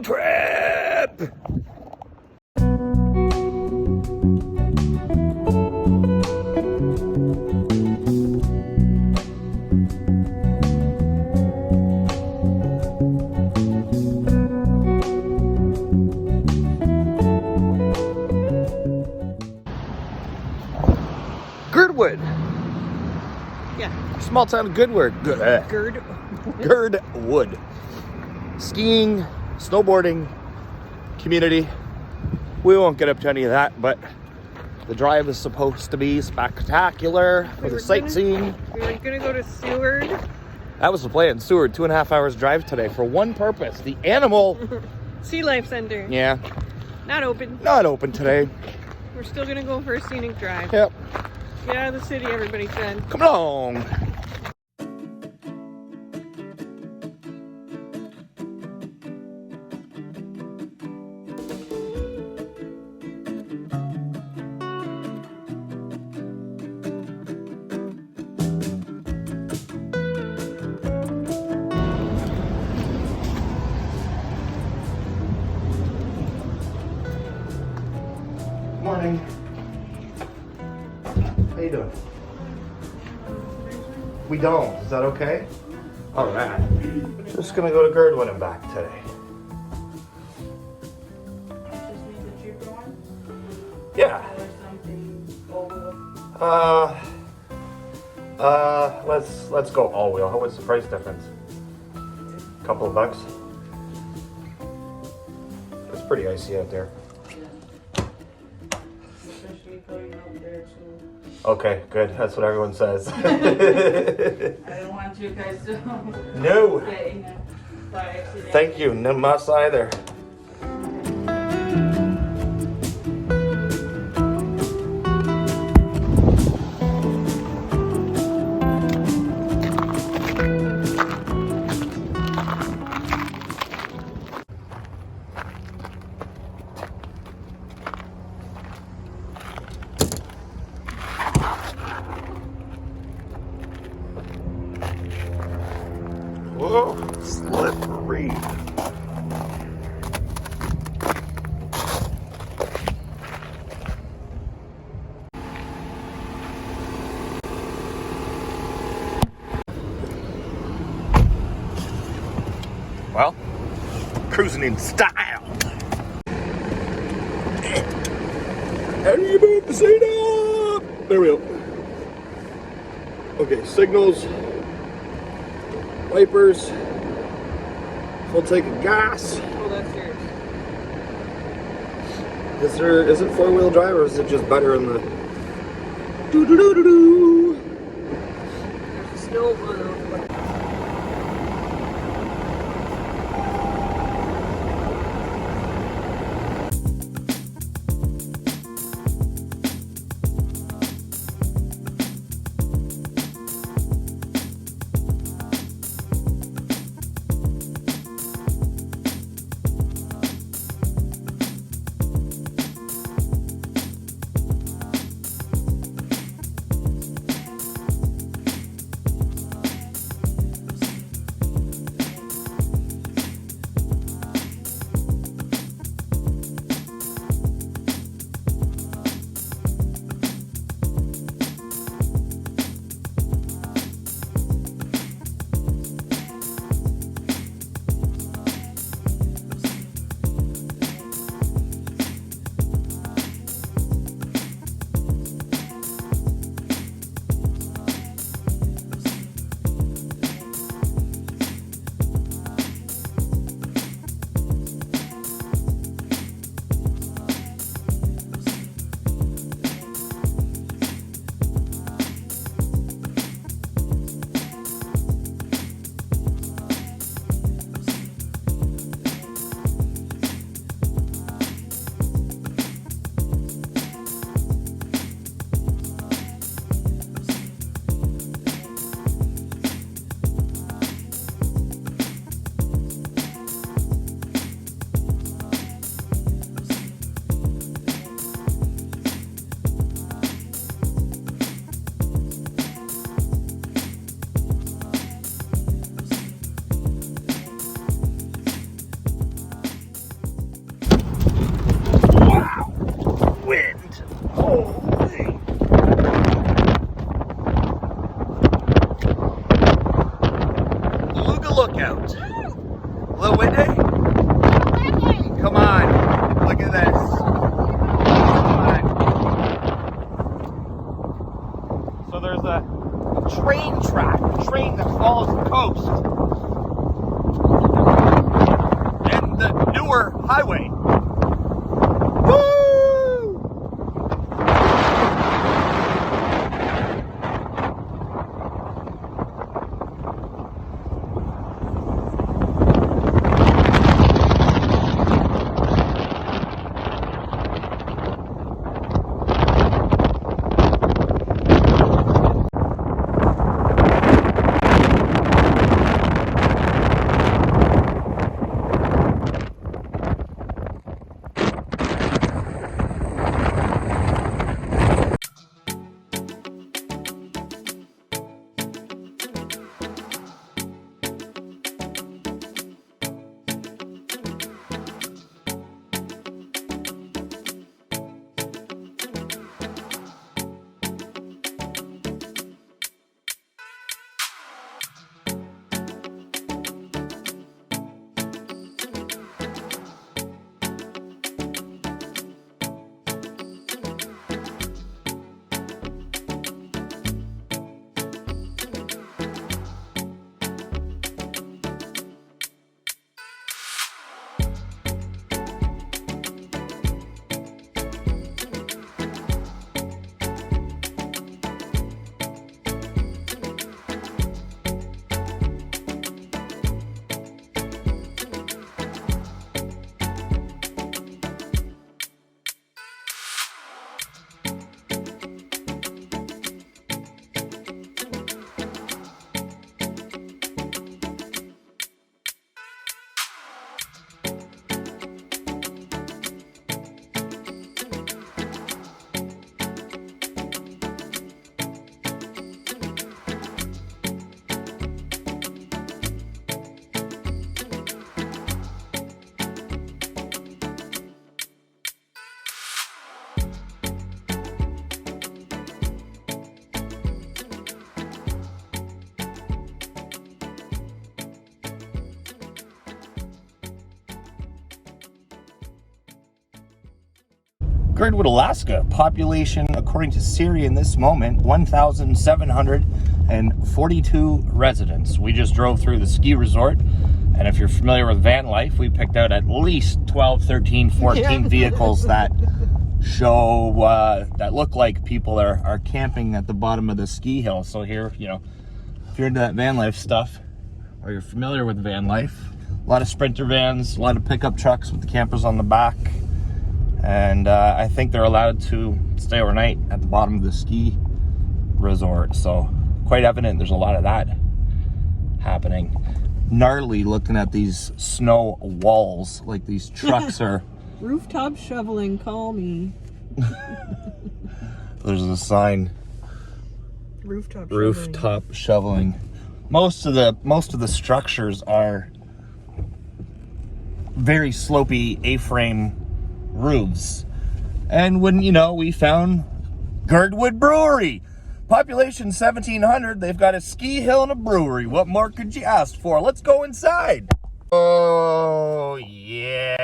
road trip! Girdwood. Yeah. Small town Girdwood. Girdwood. Skiing, snowboarding, community. We won't get up to any of that, but the drive is supposed to be spectacular for the sightseeing. We were gonna go to Seward. That was the plan. Seward, 2.5 hours drive today for one purpose: the animal. Sea Life Center. Yeah. Not open. Not open today. We're still gonna go for a scenic drive. Yep. Get out of the city, everybody said. Come along. Morning. How you doing? We don't. Is that okay? All right. Just gonna go to Girdwood and back today. Just need the cheaper one? Yeah. Or something all-wheel? Let's go all wheel. What's the price difference? A couple of bucks. It's pretty icy out there. Especially going up there too. Okay, good. That's what everyone says. I don't want you guys to No. get in a car accident. Thank you. No muss either. Whoa, slippery. Well, cruising in style. How do you move the seat up? There we go. Okay, signals. Wipers. We'll take a gas. Oh, that's yours. Is it 4-wheel drive or is it just better in the do? There's a snow one over. out. A little windy? Come on. Look at this. Come on. So there's a train track, a train that follows the coast. And the newer highway. Girdwood, Alaska. Population, according to Siri in this moment, 1,742 residents. We just drove through the ski resort, and if you're familiar with van life, we picked out at least 12, 13, 14 vehicles that show, that look like people are camping at the bottom of the ski hill. So here, you know, if you're into that van life stuff, or you're familiar with van life, a lot of Sprinter vans, a lot of pickup trucks with the campers on the back. And I think they're allowed to stay overnight at the bottom of the ski resort. So quite evident there's a lot of that happening. Gnarly looking at these snow walls, like these trucks are. Rooftop shoveling, call me. There's a sign. Rooftop shoveling. Most of the structures are very slopey A-frame roofs. And when, you know, we found Girdwood Brewery, population 1,700, they've got a ski hill and a brewery. What more could you ask for? Let's go inside. Oh yeah.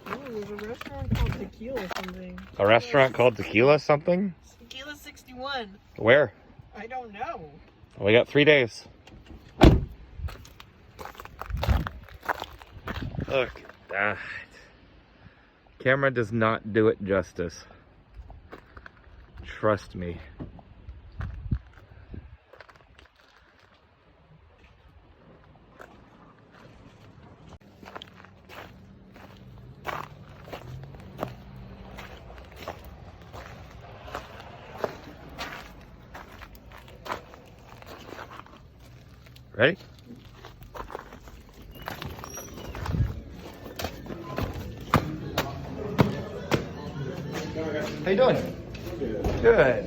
Oh, there's a restaurant called Tequila something. A restaurant called Tequila something? Tequila 61. Where? I don't know. We got 3 days. Look at that. Camera does not do it justice. Trust me. Ready? How you doing? Good.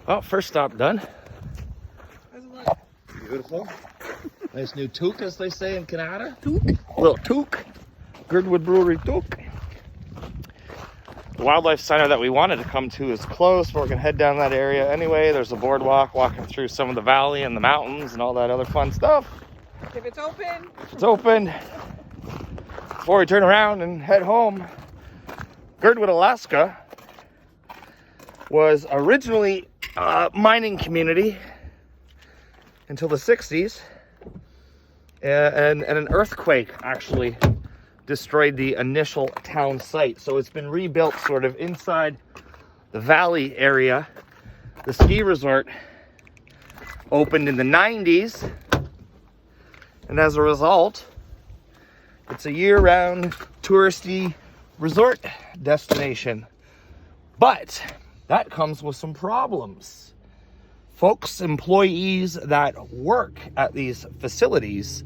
Oh, first stop done. How's it look? Beautiful. Nice new toque, as they say in Canada. Toque? Little toque. Girdwood Brewery toque. The wildlife center that we wanted to come to is closed, but we're going to head down that area anyway. There's a boardwalk walking through some of the valley and the mountains and all that other fun stuff. If it's open. It's open. Before we turn around and head home, Girdwood, Alaska was originally a mining community until the 60s. And an earthquake actually destroyed the initial town site. So it's been rebuilt sort of inside the valley area. The ski resort opened in the 90s. And as a result, it's a year-round touristy resort destination. But that comes with some problems. Folks, employees that work at these facilities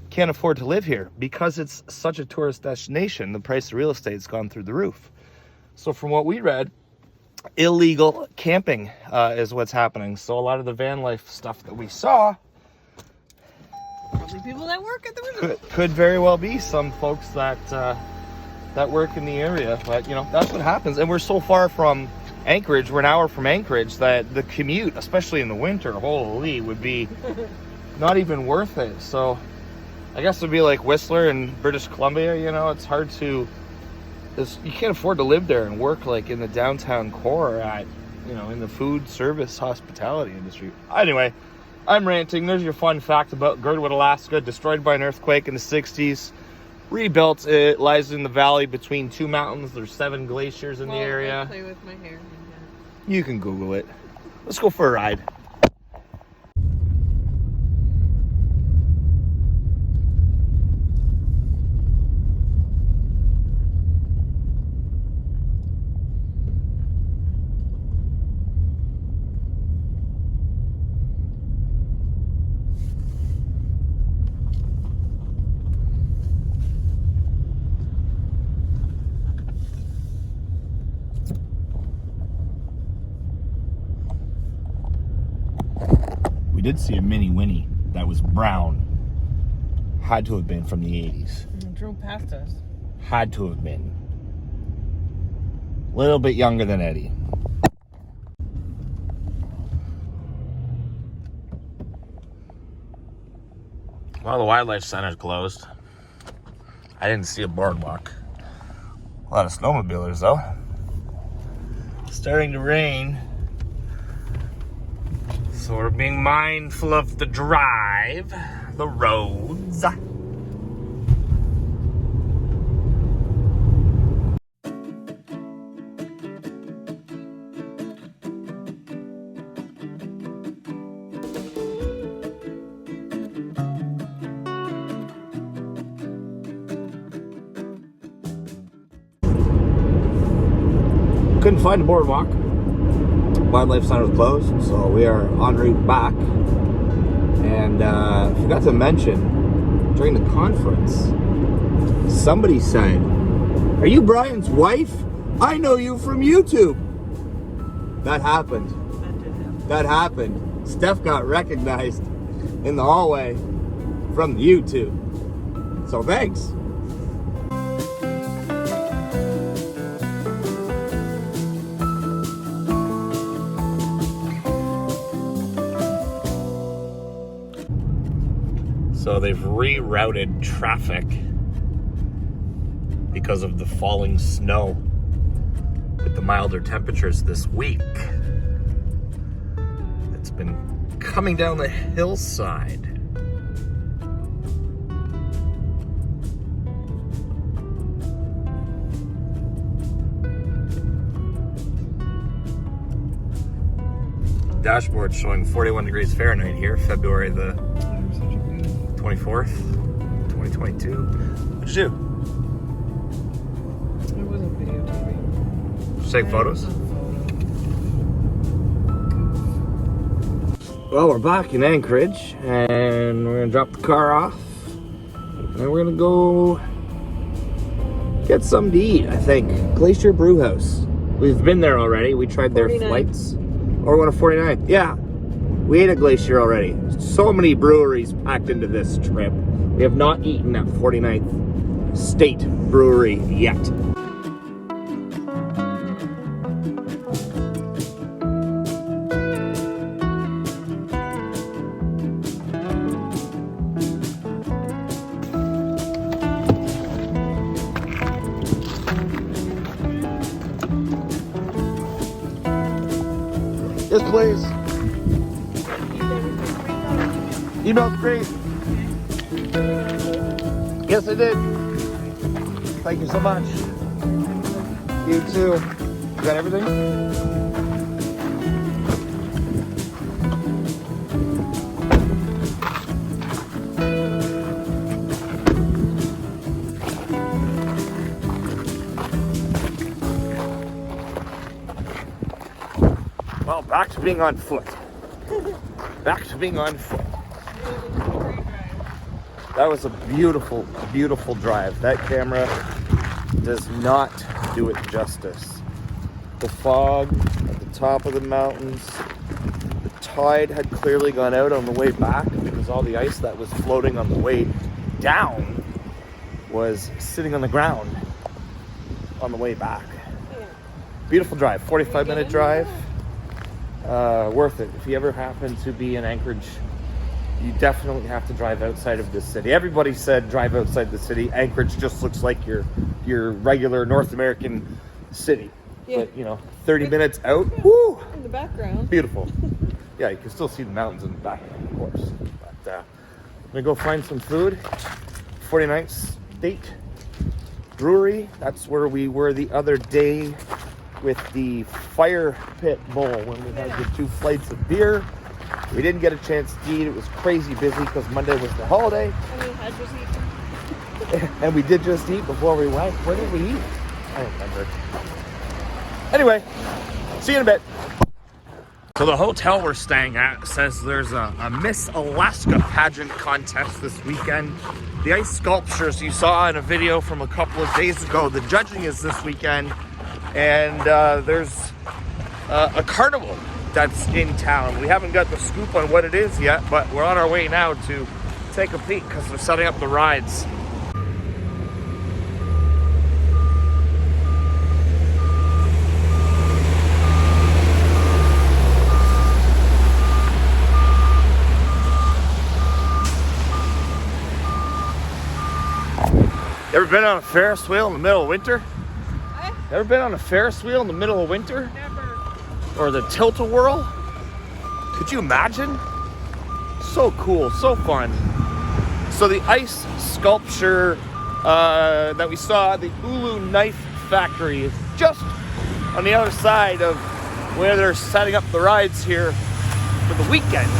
can't afford to live here because it's such a tourist destination. The price of real estate's gone through the roof. So from what we read, illegal camping is what's happening. So a lot of the van life stuff that we saw Probably people that work at the resort. could very well be some folks that that work in the area. But you know, that's what happens. And we're so far from Anchorage, we're an hour from Anchorage, that the commute, especially in the winter, holy, would be not even worth it. So I guess it would be like Whistler and British Columbia. You know, it's hard to, you can't afford to live there and work like in the downtown core at, you know, in the food service hospitality industry. Anyway, I'm ranting. There's your fun fact about Girdwood, Alaska, destroyed by an earthquake in the 60s. Rebuilt. It lies in the valley between two mountains. There's 7 glaciers in the area. I play with my hair. You can Google it. Let's go for a ride. We did see a mini Winnie that was brown. Had to have been from the 80s. It drove past us. Had to have been. A little bit younger than Eddie. Well, the wildlife center's closed. I didn't see a boardwalk. A lot of snowmobilers though. Starting to rain. So we're being mindful of the drive, the roads. Couldn't find a boardwalk. Wildlife center was closed, so we are en route back. And forgot to mention, during the conference, somebody said, "Are you Brian's wife? I know you from YouTube." That happened. That did happen. That happened. Steph got recognized in the hallway from YouTube. So thanks. So they've rerouted traffic because of the falling snow with the milder temperatures this week. It's been coming down the hillside. Dashboard showing 41 degrees Fahrenheit here, February the 24th, 2022. What'd you do? It wasn't videotaping. Just take photos? Well, we're back in Anchorage, and we're gonna drop the car off, and we're gonna go get something to eat, I think. Glacier Brew House. We've been there already. We tried their 49. flights. Or we're going to 49th. Yeah, we ate at Glacier already. So many breweries packed into this trip. We have not eaten at 49th State Brewery yet. Yes, please. Email's great. Yes, I did. Thank you so much. You too. You got everything? Well, back to being on foot. Back to being on foot. That was a beautiful, beautiful drive. That camera does not do it justice. The fog at the top of the mountains. The tide had clearly gone out on the way back because all the ice that was floating on the way down was sitting on the ground on the way back. Beautiful drive, 45-minute drive. Worth it. If you ever happen to be in Anchorage, you definitely have to drive outside of this city. Everybody said drive outside the city. Anchorage just looks like your regular North American city. Yeah. But, you know, 30 minutes out, woo! In the background. Beautiful. Yeah, you can still see the mountains in the background, of course. But I'm gonna go find some food. 49th State Brewery. That's where we were the other day with the fire pit bowl when we had the 2 flights of beer. We didn't get a chance to eat. It was crazy busy because Monday was the holiday. And we had just eaten. And we did just eat before we went. Where did we eat? I don't remember. Anyway, see you in a bit. So the hotel we're staying at says there's a Miss Alaska pageant contest this weekend. The ice sculptures you saw in a video from a couple of days ago, the judging is this weekend. And there's a carnival that's in town. We haven't got the scoop on what it is yet, but we're on our way now to take a peek because they're setting up the rides. Ever been on a Ferris wheel in the middle of winter? Ever been on a Ferris wheel in the middle of winter? Never. Or the tilt-a-whirl? Could you imagine? So cool, so fun. So the ice sculpture that we saw at the Ulu Knife Factory is just on the other side of where they're setting up the rides here for the weekend.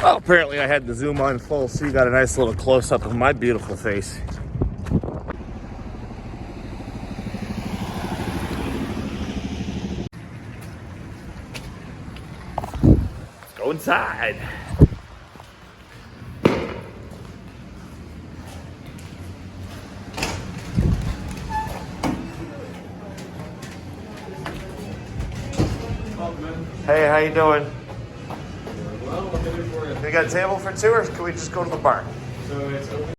Well, apparently I had the zoom on full, so you got a nice little close-up of my beautiful face. Let's go inside. Hey, how you doing? We got a table for 2, or can we just go to the bar? So it's open.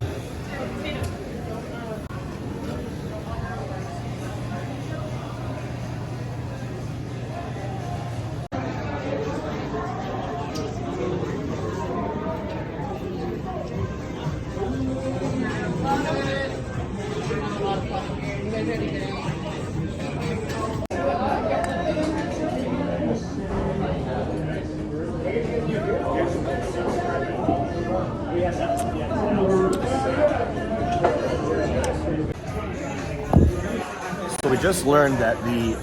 So we just learned that the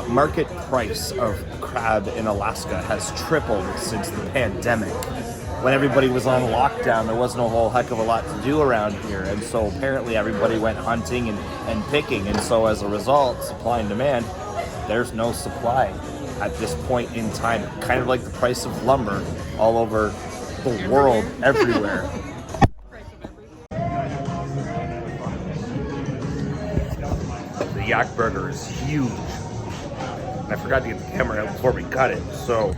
market price of crab in Alaska has tripled since the pandemic. When everybody was on lockdown, there wasn't a whole heck of a lot to do around here, and so apparently everybody went hunting and picking, and so as a result, supply and demand, there's no supply. at this point in time. Kind of like the price of lumber all over the world, everywhere. The yak burger is huge. And I forgot to get the camera out before we cut it, so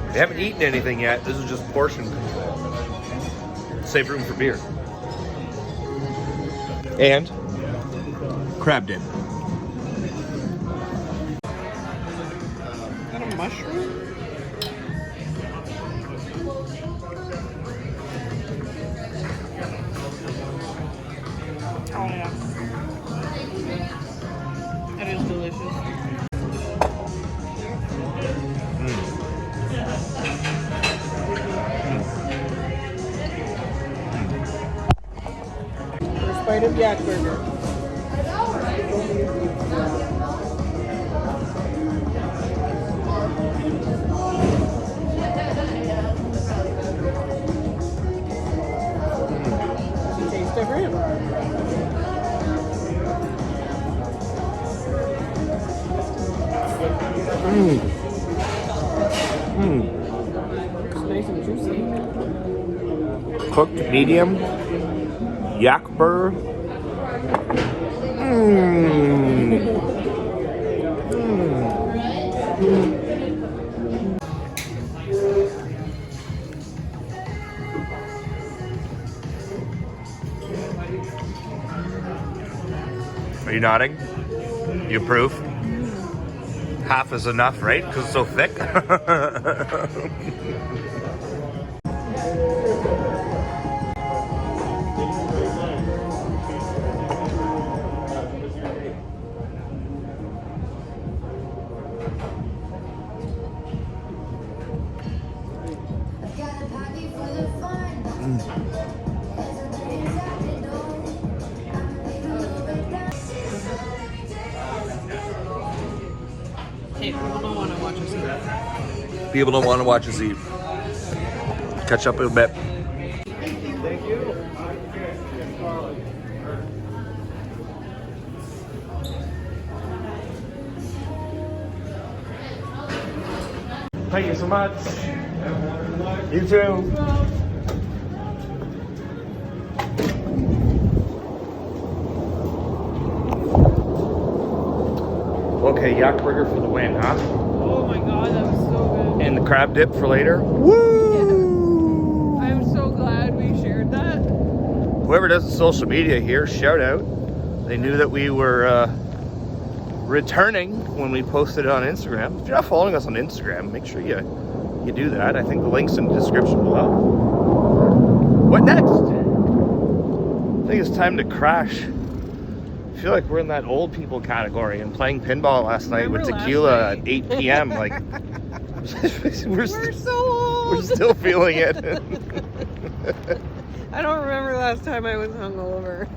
we haven't eaten anything yet. This is just portion control. Save room for beer. And crab dip. Is that a mushroom? Oh yeah. That is delicious. First bite of yak burger. Tastes different. It's nice and juicy. Cooked medium. Yak burger. Are you nodding? You approve? Half is enough, right? Because it's so thick. Hey, people don't want to watch us eat. People don't want to watch us eat. Catch up in a bit. Thank you. Thank you so much. You too. Okay, yak burger for the win, huh? Oh my god, that was so good. And the crab dip for later. Woo! Yeah. I'm so glad we shared that. Whoever does the social media here, shout out. They knew that we were returning when we posted it on Instagram. If you're not following us on Instagram, make sure you do that. I think the link's in the description below. What next? I think it's time to crash. I feel like we're in that old people category and playing pinball last night with tequila at 8 p.m. Like we're So old. we're still feeling it. I don't remember the last time I was hungover.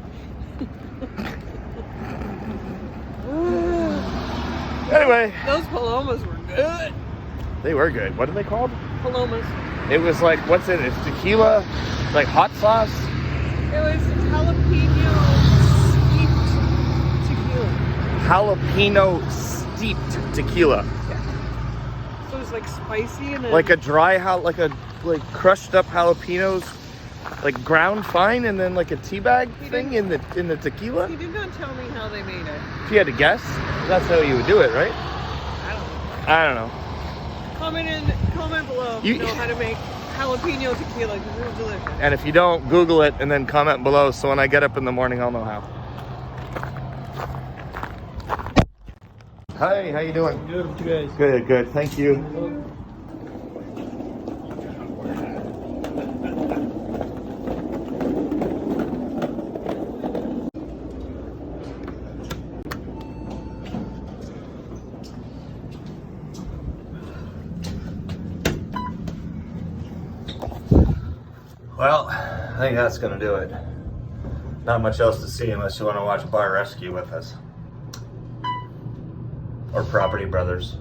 Anyway, Those palomas were good. they were good. What are they called? Palomas. It was like, what's in it? It's tequila, like hot sauce. It was jalapeno steeped tequila. Jalapeno steeped tequila. Yeah. So it's like spicy and then Like a dry, like crushed up jalapenos, like ground fine, and then like a tea bag thing in the tequila. He did not tell me how they made it. If you had to guess, that's how you would do it, right? I don't know. Comment below if you know how to make jalapeno tequila because it was delicious. And if you don't, Google it and then comment below. So when I get up in the morning, I'll know how. Hi, how you doing? Good, you guys. Good, good. Thank you. Well, I think that's gonna do it. Not much else to see unless you want to watch Bar Rescue with us. Or Property Brothers.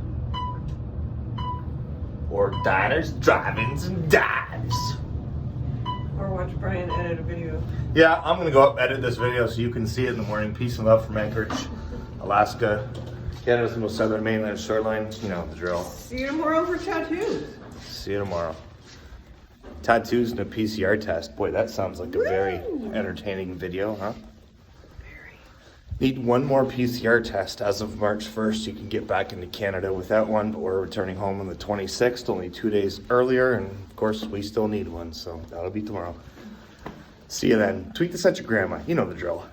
Or Diners, Drive-Ins, and Dives. Or watch Brian edit a video. Yeah, I'm gonna go up edit this video so you can see it in the morning. Peace and love from Anchorage, Alaska. Canada's the most southern mainland shoreline. You know the drill. See you tomorrow for tattoos. See you tomorrow. Tattoos and a PCR test. Boy, that sounds like a very entertaining video, huh? Need one more PCR test as of March 1st. You can get back into Canada without one, but we're returning home on the 26th, only 2 days earlier. And of course, we still need one, so that'll be tomorrow. See you then. Tweet this at your grandma. You know the drill.